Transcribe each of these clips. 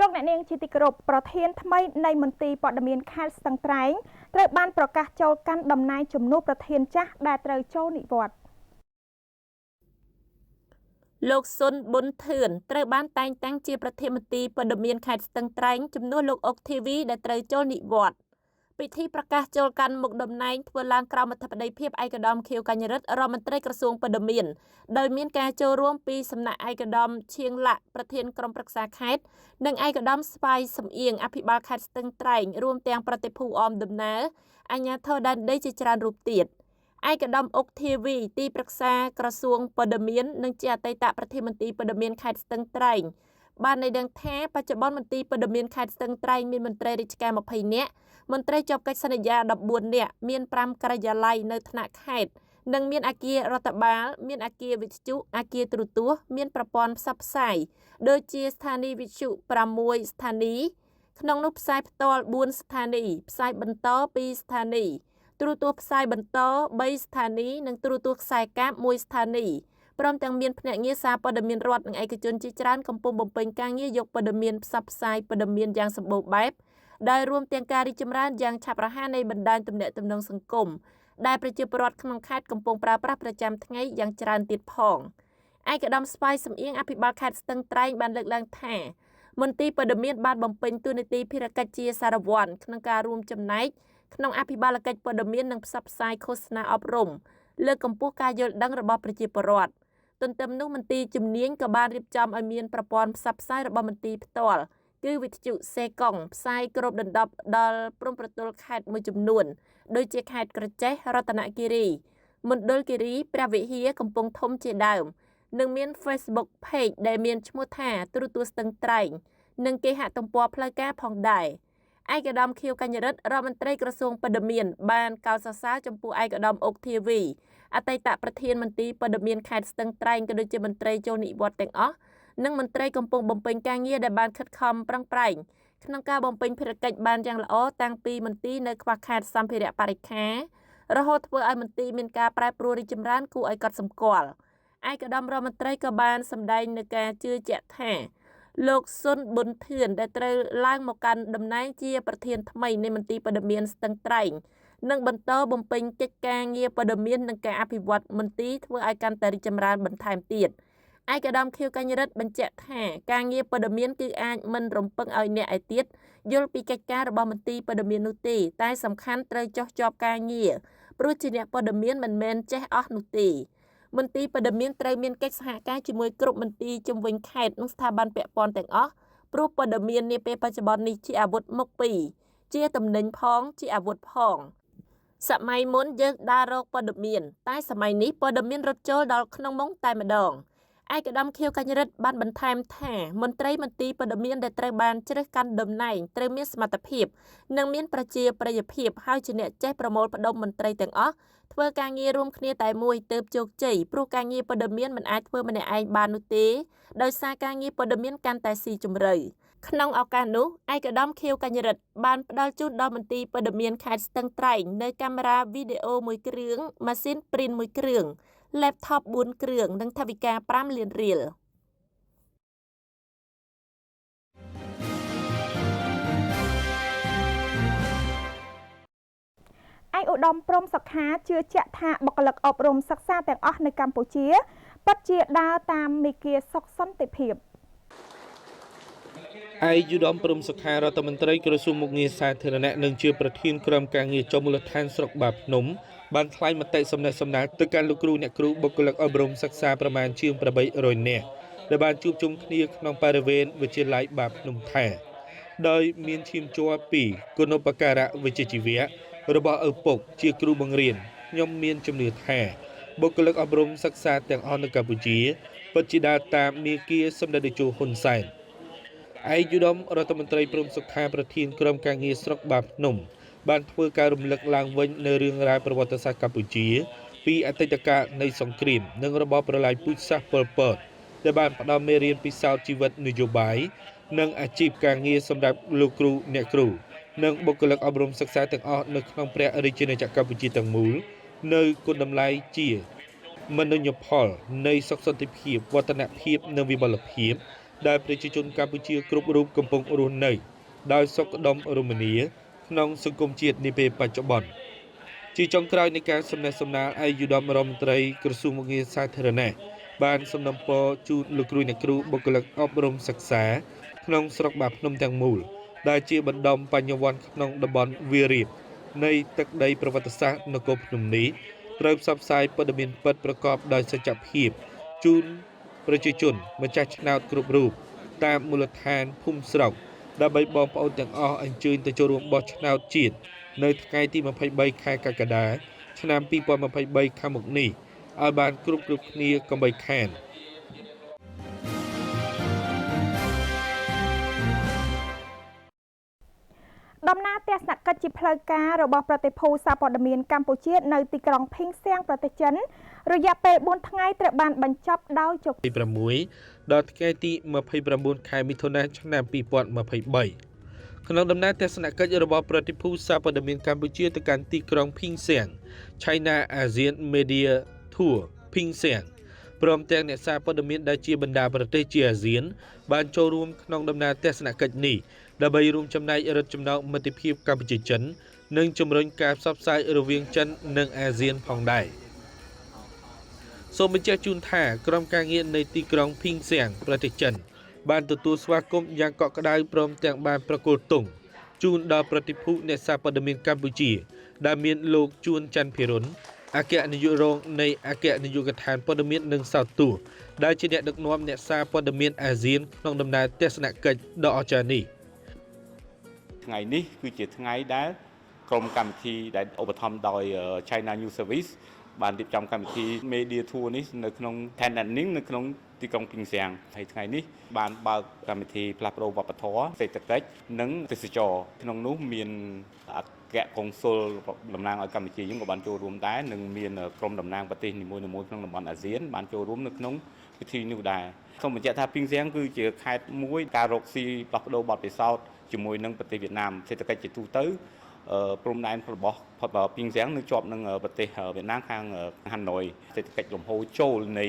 លោកអ្នកនាងជាទីគោរពប្រធានថ្មីនៃមន្ទីរព័ត៌មានខេត្តស្ទឹងត្រែងត្រូវបានប្រកាសចូលកាន់តំណែងជំនួសប្រធានចាស់ដែលត្រូវចូលនិវត្តន៍លោកសុនប៊ុនធឿនត្រូវបានតែងតាំងជាប្រធានមន្ទីរព័ត៌មានខេត្តស្ទឹងត្រែងជំនួសលោកអុកធីវីដែលត្រូវចូលនិវត្តន៍ពិធីប្រកាសចូលកាន់មុខតំណែងធ្វើឡើងក្រោមអធិបតីភាពឯកឧត្តមខៀវកញ្ញរិទ្ធរដ្ឋមន្ត្រីក្រសួងព័ត៌មានដោយមានការចូលរួមពីសំណាក់ឯកឧត្តមឈៀងឡាក់ប្រធានក្រុមប្រឹក្សាខេត្តនិងឯកឧត្តមស្វាយសំអៀងអភិបាលខេត្តស្ទឹងត្រែងរួមទាំងប្រតិភូអមដំណើរអាជ្ញាធរដែនដីជាច្រើនរូបទៀតឯកឧត្តមអុកធីវីទីប្រឹក្សាក្រសួងព័ត៌មាននិងជាអតីតប្រធានមន្ទីរព័ត៌មានខេត្តស្ទឹងត្រែងបានឲ្យដឹងថាបច្ចុប្បន្នមន្ទីរព័ត៌មានខេត្តស្ទឹងត្រែងមានមន្ត្រីរាជការ20នាក់មន្ត្រីជាប់កិច្ចសន្យា14នាក់មាន5ការិយាល័យនៅថ្នាក់ខេត្តនិងមានអគាររដ្ឋបាលមានអគារវិទ្យុអគារទូរទស្សន៍មានប្រព័ន្ធផ្សព្វផ្សាយដូចជាស្ថានីយ៍វិទ្យុ6ស្ថានីយ៍ក្នុងនោះផ្សាយផ្ទាល់4ស្ថានីយ៍ផ្សាយបន្ត2ស្ថានីយ៍ទូរទស្សន៍ផ្សាយបន្ត3ស្ថានីយ៍និងទូរទស្សន៍ខ្សែកាប1ស្ថានីយ៍ព្រមទាំងមានភ្នាក់ងារសារព័ត៌មានរដ្ឋនិងឯកជនជាច្រើនកំពុងបំពេញការងារយកព័ត៌មានផ្សព្វផ្សាយព័ត៌មានយ៉ាងសម្បូរបែបដោយរួមទាំងការរីកចម្រើនយ៉ាងឆាប់រហ័សនៃបណ្ដាញទំនាក់ទំនងសង្គមដែលប្រជាពលរដ្ឋក្នុងខេត្តកំពុងប្រើប្រាស់ប្រចាំថ្ងៃយ៉ាងច្រើនទៀតផងឯកឧត្តមស្វាយសំអៀងអភិបាលខេត្តស្ទឹងត្រែងបានលើកឡើងថាមន្ទីរព័ត៌មានបានបំពេញតួនាទីភារកិច្ចជាសារវ័នក្នុងការរួមចំណែកក្នុងអភិបាលកិច្ចព័ត៌មាននិងផ្សព្វផ្សាយឃោសនាអប់រំលើកកម្ពស់ការយល់ដឹងរបស់ប្រជាពលរដ្ឋទន្ទឹមនោះមន្ទីរជំនាញក៏បានរៀបចំឲ្យមានប្រព័ន្ធផ្សព្វផ្សាយរបស់មន្ទីរផ្ទាល់គឺវិទ្យុសេកុងផ្សាយគ្របដណ្ដប់ដល់ព្រំប្រទល់ខេត្តមួយចំនួនដូចជាខេត្តក្រចេះរតនគិរីមណ្ឌលគិរីព្រះវិហារកំពង់ធំជាដើមនិងមាន Facebook Page ដែលមានឈ្មោះថាទូរទស្សន៍ស្ទឹងត្រែងនិងគេហទំព័រផ្លូវការផងដែរឯកឧត្តមខៀវកញ្ញរិទ្ធរដ្ឋមន្ត្រីក្រសួងព័ត៌មានបានកោតសរសើរចំពោះឯកឧត្តមអុកធីវីអតីតប្រធានមន្ទីរព័ត៌មានខេត្តស្ទឹងត្រែងក៏ដូចជាមន្ត្រីចូលនិវត្តន៍ទាំងអស់និងមន្ត្រីកំពុងបំពេញការងារដែលបានខិតខំប្រឹងប្រែងក្នុងការបំពេញភារកិច្ចបានយ៉ាងល្អតាំងពីមន្ទីរនៅខ្វះខាតសម្ភារៈបរិក្ខាររហូតធ្វើឲ្យមន្ទីរមានការប្រែប្រួលរីកចម្រើនគួរឲ្យកត់សម្គាល់ឯកឧត្តមរដ្ឋមន្ត្រីក៏បានសម្ដែងនូវការជឿជាក់ថាលោកសុនប៊ុនធឿនដែលត្រូវឡើងមកកាន់តំណែងជាប្រធានថ្មីនៃមន្ទីរព័ត៌មានស្ទឹងត្រែងនិងបន្តបំពេញកិច្ចការងារព័ត៌មាននិងការអភិវឌ្ឍមន្ទីរធ្វើឲ្យកាន់តែរីកចម្រើនបន្ថែមទៀតឯកឧត្តមខៀវកញ្ញរិទ្ធបញ្ជាក់ថាការងារព័ត៌មានគឺអាចមិនរំពឹងឲ្យអ្នកឯទៀតយល់ពីកិច្ចការរបស់មន្ទីរព័ត៌មាននោះទេតែសំខាន់ត្រូវចោះជាប់ការងារព្រោះជាអ្នកព័ត៌មានមិនមែនចេះអស់នោះទេមន្ទីរព័ត៌មានត្រូវមានកិច្ចសហការជាមួយគ្រប់មន្ទីរជំនាញខេត្តនិងស្ថាប័នពាក់ព័ន្ធទាំងអស់ព្រោះព័ត៌មាននាពេលបច្ចុប្បន្ននេះជាអាវុធមុខពីរជាតំណែងផងជាអាវុធផងសម័យមុនយើងដើររកព័ត៌មានតែសម័យនេះព័ត៌មានរត់ចូលដល់ក្នុងមុងតែម្ដងឯកឧត្តមខៀវកញ្ញរិទ្ធបានបន្ថែមថាមន្ត្រីមន្ទីរព័ត៌មានដែលត្រូវបានជ្រើសកាន់តំណែងត្រូវមានសមត្ថភាពនិងមានប្រជាប្រិយភាពហើយជាអ្នកចេះប្រមូលផ្ដុំមន្ត្រីទាំងអស់ធ្វើការងាររួមគ្នាតែមួយទើបជោគជ័យព្រោះការងារព័ត៌មានមិនអាចធ្វើម្នាក់ឯងបាននោះទេដោយសារការងារព័ត៌មានកាន់តែស៊ីជម្រៅក្នុងឱកាសនោះឯកឧត្តមខៀវកញ្ញរិទ្ធបានផ្ដល់ជូនដល់មន្ទីរព័ត៌មានខេត្តស្ទឹងត្រែងនៅកាមេរ៉ាវីដេអូ1គ្រឿងម៉ាស៊ីនព្រីន1គ្រឿង laptop 4គ្រឿងនិងថវិកា5លានរៀលឯកឧត្តមព្រំសុខាជឿជាក់ថាបុគ្គលិកអប់រំសិក្សាទាំងអស់នៅកម្ពុជាពិតជាដើរតាមមាគ៌ាសុខសន្តិភាពឯកឧត្តមព្រំសុខារដ្ឋមន្ត្រីក្រសួងមុខងារសាធារណៈនិងជាប្រធានក្រុមការងារចុះមូលដ្ឋានស្រុកបាភ្នំបានថ្លែងមតិសំណេះសំណាលទៅកាន់លោកគ្រូអ្នកគ្រូបុគ្គលិកអប់រំសិក្សាប្រមាណជាង800នាក់ដែលបានជួបជុំគ្នាក្នុងបរិវេណវិទ្យាល័យបាភ្នំថាដោយមានឈាមជ័រពីគុណូបការៈវិជ្ជាជីវៈរបស់ឪពុកជាគ្រូបង្រៀនខ្ញុំមានជំនឿថាបុគ្គលិកអប់រំសិក្សាទាំងអស់នៅកម្ពុជាពិតជាដើរតាមមាគ៌ាសម្ដេចតេជោហ៊ុនសែនឯកឧត្តមរដ្ឋមន្ត្រីព្រំសុខាប្រធានក្រុមការងារស្រុកបាភ្នំបានធ្វើការរំលឹកឡើងវិញនៅរឿងរ៉ាវប្រវត្តិសាស្ត្រកម្ពុជាពីអតីតកាលនៃសង្គ្រាមនិងរបបប្រល័យពូជសាសន៍ប៉ុលពតដែលបានផ្ដល់មេរៀនពិសោធន៍ជីវិតនយោបាយនិងអាជីពការងារសម្រាប់លោកគ្រូអ្នកគ្រូនិងបុគ្គលិកអប់រំសិក្សាទាំងអស់នៅក្នុងព្រះរាជាណាចក្រកម្ពុជាទាំងមូលនៅគុណតម្លៃជាមនុញ្ញផលនៃសុខសន្តិភាពវឌ្ឍនភាពនិងវិបលភាព ដែលប្រជាជនកម្ពុជាគ្រប់រូបកំពុងរស់នៅដោយសុខដុមរមនាក្នុងសង្គមជាតិនាពេលបច្ចុប្បន្នជាចុងក្រោយនៃការសំណេះសំណាលឯកឧត្តមរដ្ឋមន្ត្រីក្រសួងមុខងារសាធារណៈបានសំណូមពរជូនលោកគ្រូអ្នកគ្រូបុគ្គលិកអប់រំសិក្សាក្នុងស្រុកបាភ្នំទាំងមូលដែលជាបណ្ដុំបញ្ញវន្តក្នុងតំបន់វារីបនៃទឹកដីប្រវត្តិសាស្ត្រនគរភ្នំនេះត្រូវផ្សព្វផ្សាយព័ត៌មានពិតប្រកបដោយសច្ចភាពជូនប្រជាជនម្ចាស់ឆ្នោតគ្រប់រូបតាមមូលដ្ឋានភូមិស្រុកដើម្បីបងប្អូនទាំងអស់អញ្ជើញទៅចូលរួមបោះឆ្នោតជាតិនៅថ្ងៃទី23ខែកក្កដាឆ្នាំ2023ខាងមុខនេះឲ្យបានគ្រប់គ្នាកុំបីខាន ដំណើរទស្សនកិច្ចជាផ្លូវការរបស់ប្រតិភូសារព័ត៌មានកម្ពុជានៅទីក្រុងភីងសាំងប្រទេសចិនរយៈពេល4ថ្ងៃត្រូវបានបញ្ចប់ដោយជោគជ័យ 6 ដល់ថ្ងៃទី29ខែមិថុនាឆ្នាំ2023 ក្នុងដំណើរទស្សនកិច្ចរបស់ប្រតិភូសារព័ត៌មានកម្ពុជាទៅកាន់ទីក្រុងភីងសាំង China ASEAN Media Tour ភីងសាំងព្រមទាំងអ្នកសារព័ត៌មានដែលជាបណ្ដាប្រទេសជាអាស៊ានបានចូលរួមក្នុងដំណើរទស្សនកិច្ចនេះដើម្បីរួមចំណែករឹតចំណងមិត្តភាពកម្ពុជាចិននិងជំរុញការផ្សព្វផ្សាយរវាងចិននិងអាស៊ានផងដែរសូមបញ្ជាក់ជូនថាក្រុមការងារនៃទីក្រុងភីងសាំងប្រទេសចិនបានទទួលស្វាគមន៍យ៉ាងកក់ក្ដៅព្រមទាំងបានប្រគល់ទង់ជូនដល់ប្រតិភូអ្នកសារព័ត៌មានកម្ពុជាដែលមានលោកជួនច័ន្ទភិរុនអគ្គនាយករងនៃអគ្គនាយកដ្ឋានព័ត៌មាននិងសោតទស្សន៍ដែលជាអ្នកដឹកនាំអ្នកសារព័ត៌មានអាស៊ានក្នុងដំណើរទស្សនកិច្ចដ៏អស្ចារ្យនេះ ថ្ងៃនេះគឺជាថ្ងៃដែលក្រុមកម្មវិធីដែលឧបត្ថម្ភដោយ China News Service បានរៀបចំកម្មវិធី Media Tour នេះនៅក្នុង Tenanting នៅក្នុងទីក្រុងភីងសាំងហើយថ្ងៃនេះបានបើកកម្មវិធីផ្លាស់ប្ដូរវប្បធម៌សេដ្ឋកិច្ចនិងទេសចរក្នុងនោះមានអគ្គកុងស៊ុលតំណាងឲ្យកម្ពុជាយើងក៏បានចូលរួមដែរនិងមានក្រុមតំណាងប្រទេសនីមួយៗក្នុងតំបន់អាស៊ានបានចូលរួមនៅក្នុងពិធីនេះដែរសូមបញ្ជាក់ថាភីងសាំងគឺជាខេត្តមួយការរកស៊ីផ្លាស់ប្ដូរបទពិសោធន៍ជាមួយនឹងប្រទេសវៀតណាមសេដ្ឋកិច្ចជាទូទៅព្រំដែនរបស់ភីងសាំងនៅជាប់នឹងប្រទេសវៀតណាមខាងហាណូយសេដ្ឋកិច្ចលំហូរចូលនៃ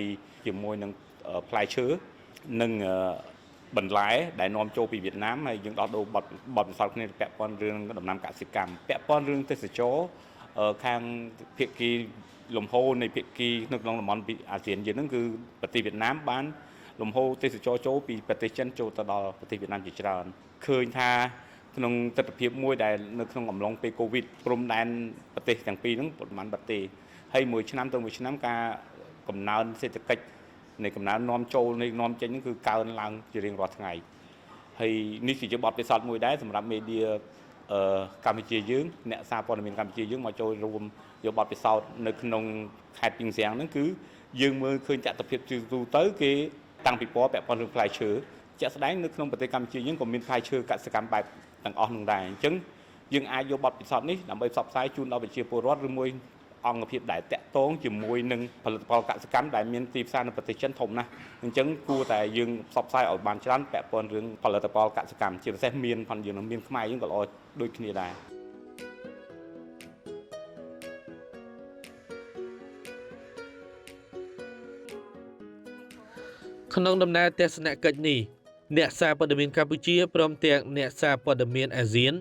ជាមួយនឹងផ្លែឈើនិងបន្លែដែលនាំចូលពីវៀតណាមហើយយើងដោះដូរបទពិសោធន៍គ្នាពាក់ព័ន្ធរឿងដំណាំកសិកម្មពាក់ព័ន្ធរឿងទេសចរខាងភាគីលំហូរនៃភាគីនៅក្នុងតំបន់អាស៊ានយើងហ្នឹងគឺប្រទេសវៀតណាមបានលំហូរទេសចរចូលពីប្រទេសចិនចូលទៅដល់ប្រទេសវៀតណាមជាច្រើនឃើញថាក្នុងទស្សនវិជ្ជាមួយដែលនៅក្នុងអំឡុងពេលកូវីដព្រំដែនប្រទេសទាំងពីរហ្នឹងប្រហែលប្រទេសហើយមួយឆ្នាំទៅមួយឆ្នាំការកំណើនសេដ្ឋកិច្ចនៃកំណើននាំចូលនៃនាំចេញហ្នឹងគឺកើនឡើងជារៀងរាល់ថ្ងៃហើយនេះជាបទពិសោធន៍មួយដែរសម្រាប់ media កម្ពុជាយើងអ្នកសារព័ត៌មានកម្ពុជាយើងមកចូលរួមយកបទពិសោធន៍នៅក្នុងខេត្តភីងសាំងហ្នឹងគឺយើងមើលឃើញចក្រភាពទូទៅគេតាំងពីពាក់ព័ន្ធរឿងផ្លែឈើជាក់ស្ដែងនៅក្នុងប្រទេសកម្ពុជាយើងក៏មានផ្លែឈើកសិកម្មបែបទាំងអស់នឹងដែរអញ្ចឹងយើងអាចយកបទពិសោធន៍នេះដើម្បីផ្សព្វផ្សាយជូនដល់ប្រជាពលរដ្ឋឬមួយអង្គភាពដែលតាក់ទងជាមួយនឹងផលិតផលកសិកម្មដែលមានទីផ្សារនៅប្រទេសចិនធំណាស់អញ្ចឹងគួរតែយើងផ្សព្វផ្សាយឲ្យបានច្រើនពាក់ព័ន្ធរឿងផលិតផលកសិកម្មជាពិសេសមានផងយើងមានខ្មែរយើងក៏ល្អដូចគ្នាដែរ ក្នុងដំណើរទស្សនកិច្ចនេះអ្នកសារព័ត៌មានកម្ពុជាព្រមទាំងអ្នកសារព័ត៌មានអាស៊ាន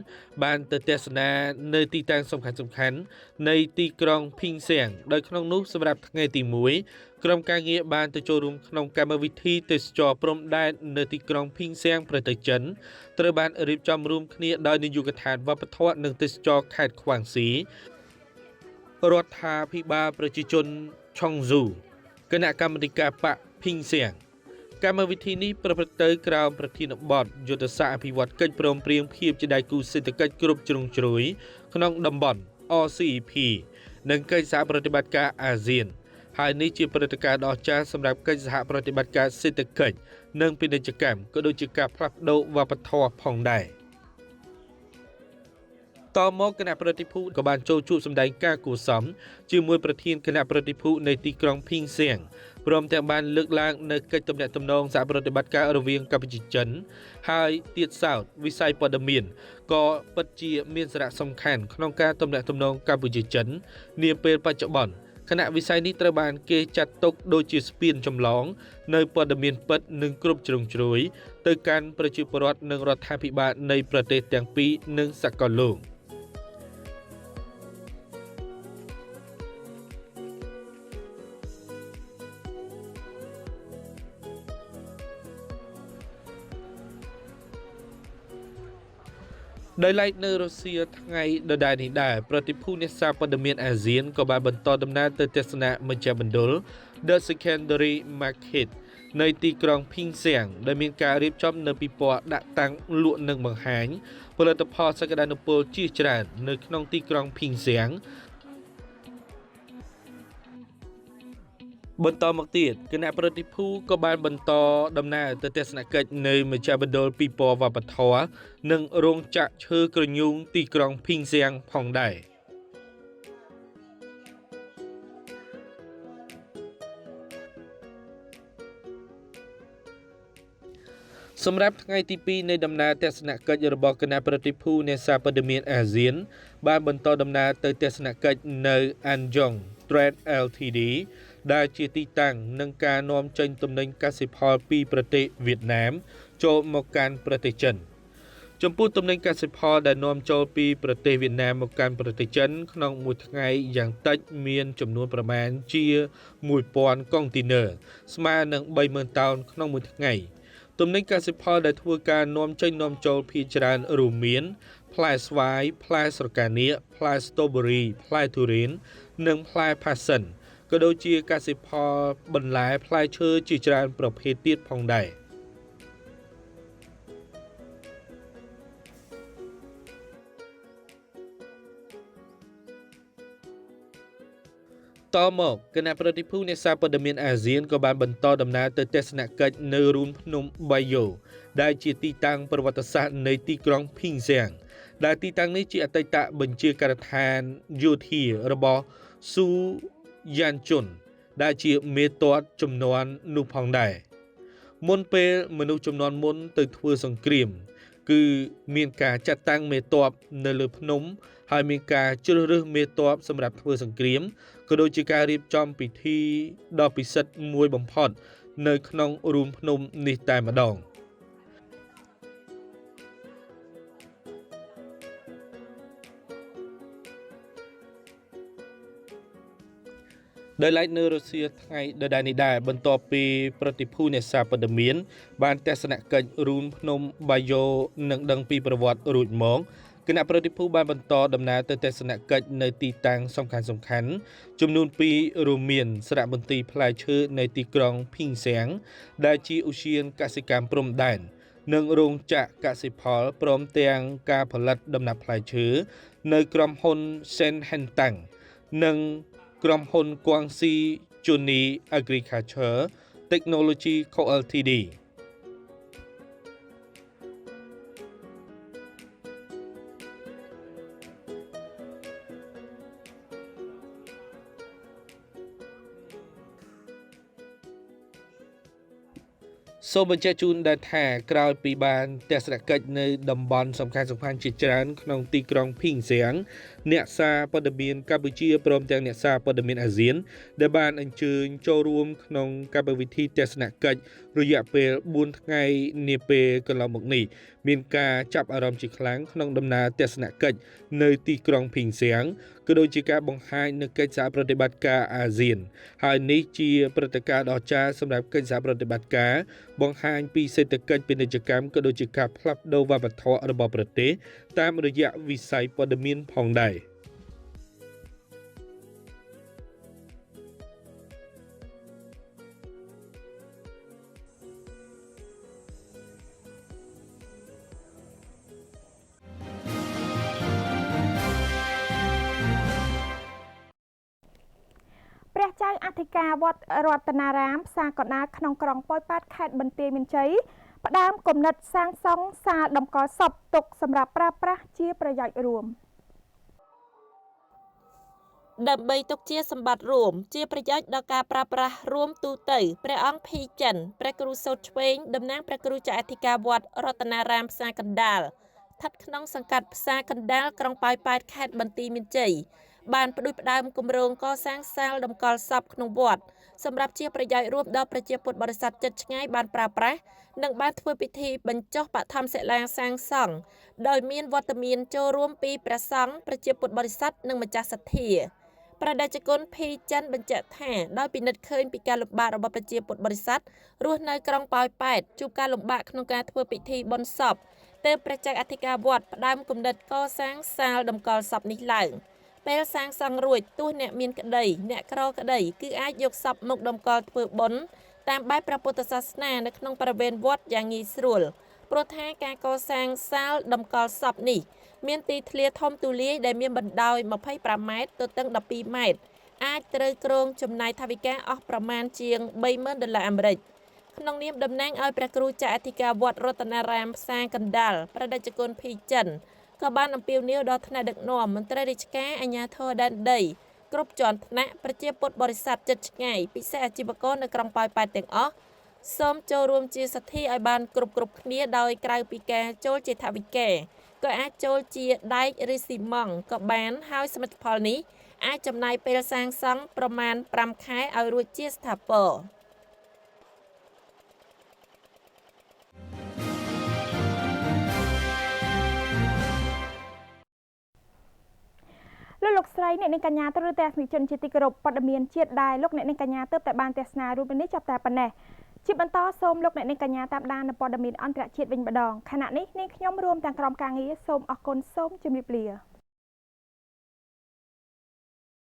បានទៅទស្សនានៅទីតាំងសំខាន់ៗនៃទីក្រុងភីងសាំងដោយក្នុងនោះសម្រាប់ថ្ងៃទី1ក្រុមការងារបានទៅចូលរួមក្នុងកម្មវិធីទេសចរព្រំដែននៅទីក្រុងភីងសាំងប្រទេសចិនត្រូវបានរៀបចំរួមគ្នាដោយនាយកដ្ឋានវប្បធម៌និងទេសចរខេត្តខ្វាងស៊ីរដ្ឋាភិបាលប្រជាជនឆុងស៊ូគណៈកម្មាធិការបកភីងសាំងកម្មវិធីនេះប្រព្រឹត្តទៅក្រោមប្រធានបទយុទ្ធសាស្ត្រអភិវឌ្ឍកិច្ចព្រមព្រៀងភាពជាដៃគូសេដ្ឋកិច្ចគ្រប់ជ្រុងជ្រោយក្នុងតំបន់ RCEP និងកិច្ចសហប្រតិបត្តិការអាស៊ានហើយនេះជាព្រឹត្តិការណ៍ដ៏អស្ចារ្យសម្រាប់កិច្ចសហប្រតិបត្តិការសេដ្ឋកិច្ចនិងពាណិជ្ជកម្មក៏ដូចជាការផ្លាស់ប្ដូរវប្បធម៌ផងដែរតមកគណៈប្រតិភូក៏បានចូលជួបសម្ដែងការគួសមជាមួយប្រធានគណៈប្រតិភូនៃទីក្រុងភីងសាំងព្រមទាំងបានលើកឡើងនៅកិច្ចទំនាក់ទំនងសហប្រតិបត្តិការរវាងកម្ពុជាចិនហើយទៀតសោតវិស័យព័ត៌មានក៏ពិតជាមានសារៈសំខាន់ក្នុងការទំនាក់ទំនងកម្ពុជាចិននាពេលបច្ចុប្បន្ន គណៈវិស័យនេះត្រូវបានគេចាត់ទុកដូចជាស្ពានចម្លងនៅព័ត៌មានពិតនិងគ្រប់ជ្រុងជ្រោយទៅកាន់ប្រជាពលរដ្ឋនិងរដ្ឋាភិបាលនៃប្រទេសទាំងពីរនិងសកលលោកដោយឡែកនៅរុស្ស៊ីថ្ងៃដដែលនេះដែរប្រតិភូអ្នកសារព័ត៌មានអាស៊ានក៏បានបន្តដំណើរទៅទស្សនៈមជ្ឈមណ្ឌល The Secondary Market នៅទីក្រុងភីងសាំងដែលមានការរៀបចំនៅពិព័រណ៍ដាក់តាំងលក់និងបង្ហាញផលិតផលសក្តានុពលជាច្រើននៅក្នុងទីក្រុងភីងសាំងបន្តមកទៀតគណៈប្រតិភូក៏បានបន្តដំណើរទៅទស្សនកិច្ចនៅមជ្ឈមណ្ឌលពិព័រណ៍វប្បធម៌និងរោងចក្រឈើក្រញូងទីក្រុងភីងសាំងផងដែរសម្រាប់ថ្ងៃទី2នៃដំណើរទស្សនកិច្ចរបស់គណៈប្រតិភូអ្នកសារព័ត៌មានអាស៊ានបានបន្តដំណើរទៅទស្សនកិច្ចនៅ Anjong Trade Ltd ដែលជាទីតាំងនឹងការនាំចេញទំនិញកសិផលពីប្រទេសវៀតណាមចូលមកកាន់ប្រទេសចិនចំពោះទំនិញកសិផលដែលនាំចូលពីប្រទេសវៀតណាមមកកាន់ប្រទេសចិនក្នុងមួយថ្ងៃយ៉ាងតិចមានចំនួនប្រមាណជា 1000 កុងទីន័រស្មើនឹង 30,000 តោនក្នុងមួយថ្ងៃទំនិញកសិផលដែលធ្វើការនាំចេញនាំចូលភាគច្រើនរួមមានផ្លែស្វាយផ្លែស្រកានាគផ្លែស្ទ្រូប៊េរីផ្លែទុរេននិងផ្លែផាសិនក៏ដូចជាកសិផលបន្លែផ្លែឈើជាច្រើនប្រភេទទៀតផងដែរតមកគណៈប្រតិភូអ្នកសារព័ត៌មានអាស៊ានក៏បានបន្តដំណើរទៅទស្សនកិច្ចនៅរូនភ្នំបាយូដែលជាទីតាំងប្រវត្តិសាស្ត្រនៃទីក្រុងភីងសាំងដែលទីតាំងនេះជាអតីតបញ្ជាការដ្ឋានយោធារបស់ស៊ូយ៉ានជុនដែលជាមេទ័ពជំនាន់នោះផងដែរមុនពេលមនុស្សជំនាន់មុនទៅធ្វើសង្គ្រាមគឺមានការចាត់តាំងមេទ័ពនៅលើភ្នំហើយមានការជ្រើសរើសមេទ័ពសម្រាប់ធ្វើសង្គ្រាមក៏ដូចជាការរៀបចំពិធីដ៏ពិសិដ្ឋមួយបំផុតនៅក្នុងរូងភ្នំនេះតែម្ដងដោយឡែកនៅរុស្ស៊ីថ្ងៃដដែលនេះដែរបន្ទាប់ពីប្រតិភូអ្នកសារព័ត៌មានបានទស្សនកិច្ចរូងភ្នំបាយូនិងដឹងពីប្រវត្តិរួចមកគណៈប្រតិភូបានបន្តដំណើរទៅទស្សនកិច្ចនៅទីតាំងសំខាន់ចំនួន2រួមមានសារមន្ទីរផ្លែឈើនៅទីក្រុងភីងសាំងដែលជាឧទ្យានកសិកម្មព្រំដែននិងរោងចក្រកសិផលព្រមទាំងការផលិតដំណាប់ផ្លែឈើនៅក្រុមហ៊ុន Sen Hentang និងក្រុមហ៊ុន Guangxi Chuni Agriculture Technology Co Ltdសូមបញ្ជាក់ជូនដែរថាក្រោយពីបានទស្សនកិច្ចនៅតំបន់សំខាន់ជាច្រើនក្នុងទីក្រុងភីងសាំងអ្នកសារព័ត៌មានកម្ពុជាព្រមទាំងអ្នកសារព័ត៌មានអាស៊ានដែលបានអញ្ជើញចូលរួមក្នុងកម្មវិធីទស្សនកិច្ចរយៈពេល4ថ្ងៃនាពេលកន្លងមកនេះមានការចាប់អារម្មណ៍ជាខ្លាំងក្នុងដំណើរទស្សនកិច្ចនៅទីក្រុងភីងសាំងក៏ដូចជាការបង្ហាញនូវកិច្ចសហប្រតិបត្តិការអាស៊ានហើយនេះជាព្រឹត្តិការណ៍ដ៏ចាស់សម្រាប់កិច្ចសហប្រតិបត្តិការបង្ហាញពីសេដ្ឋកិច្ចពាណិជ្ជកម្មក៏ដូចជាការផ្លាស់ប្ដូរវប្បធម៌របស់ប្រទេសតាមរយៈវិស័យព័ត៌មានផងដែរព្រះចៅអធិការវត្តរតនារាមផ្សារកណ្ដាលក្នុងក្រុងប៉ោយប៉ែតខេត្តបន្ទាយមានជ័យផ្ដើមគំនិតសាងសង់សាលតម្កល់សពទុកសម្រាប់ប្រើប្រាស់ជាប្រយោជន៍រួមដើម្បីទុកជាសម្បត្តិរួមជាប្រយោជន៍ដល់ការប្រើប្រាស់រួមទូទៅព្រះអង្គភីចិនព្រះគ្រូសូត្រឆ្វេងតំណាងព្រះគ្រូចៅអធិការវត្តរតនារាមផ្សារកណ្ដាលស្ថិតក្នុងសង្កាត់ផ្សារកណ្ដាលក្រុងប៉ោយប៉ែតខេត្តបន្ទាយមានជ័យ បានផ្ដួចផ្ដើមគម្រោងកសាងសាលតម្កល់សពក្នុងវត្តសម្រាប់ជាប្រយោជន៍រួមដល់ប្រជាពុទ្ធបរិស័ទជិតឆ្ងាយបានប្រើប្រាស់និងបានធ្វើពិធីបញ្ចុះបឋមសិលាសាងសង់ដោយមានវត្តមានចូលរួមពីព្រះសង្ឃប្រជាពុទ្ធបរិស័ទនិងម្ចាស់សទ្ធាព្រះតេជគុណភីច័ន្ទបញ្ជាក់ថាដោយពិនិត្យឃើញពីការលំបាករបស់ប្រជាពុទ្ធបរិស័ទរស់នៅក្រុងប៉ោយប៉ែតជួបការលំបាកក្នុងការធ្វើពិធីបុណ្យសពទើបព្រះចៅអធិការវត្តផ្ដើមគំនិតកសាងសាលតម្កល់សពនេះឡើងពេលសាងសង់រួចទោះអ្នកមានក្តីអ្នកក្រក្តីគឺអាចយកសពមកតម្កល់ធ្វើបុណ្យតាមបែបព្រះពុទ្ធសាសនានៅក្នុងបរិវេណវត្តយ៉ាងងាយស្រួលព្រោះថាការកសាងសាលតម្កល់សពនេះមានទីធ្លាធំទូលាយដែលមានបណ្ដោយ25ម៉ែត្រទៅទិង12ម៉ែត្រអាចត្រូវគ្រោងចំណាយថវិកាអស់ប្រមាណជាង$30,000អាមេរិកក្នុងនាមតំណាងឲ្យព្រះគ្រូចៅអធិការវត្តរតនារាមផ្សារកណ្ដាលព្រះតេជគុណភីច័ន្ទក៏បានអំពាវនាវដល់ថ្នាក់ដឹកនាំមន្ត្រីរាជការអាជ្ញាធរដែនដីគ្រប់ជាន់ថ្នាក់ប្រជាពុទ្ធបរិស័ទជិតឆ្ងាយពិសេសអាជីវករនៅក្រុងប៉ោយប៉ែតទាំងអស់សូមចូលរួមជាសទ្ធាឲ្យបានគ្រប់គ្នាដោយក្រៅពីការចូលជាថវិកាក៏អាចចូលជាដែកឬស៊ីម៉ង់ក៏បានហើយសមិទ្ធផលនេះអាចចំណាយពេលសាងសង់ប្រមាណ5ខែឲ្យរួចជាស្ថាពរលោកស្រីអ្នកនាងកញ្ញាទស្សនិកជនជាទីគោរពព័ត៌មានជាតិដែរលោកអ្នកនាងកញ្ញាទើបតែបានទស្សនារូបនេះចាប់តែប៉ុណ្ណេះជាបន្តសូមលោកអ្នកនាងកញ្ញាតាមដាននៅព័ត៌មានអន្តរជាតិវិញម្ដងខណៈនេះនាងខ្ញុំរួមទាំងក្រុមការងារសូមអរគុណសូមជម្រាបលា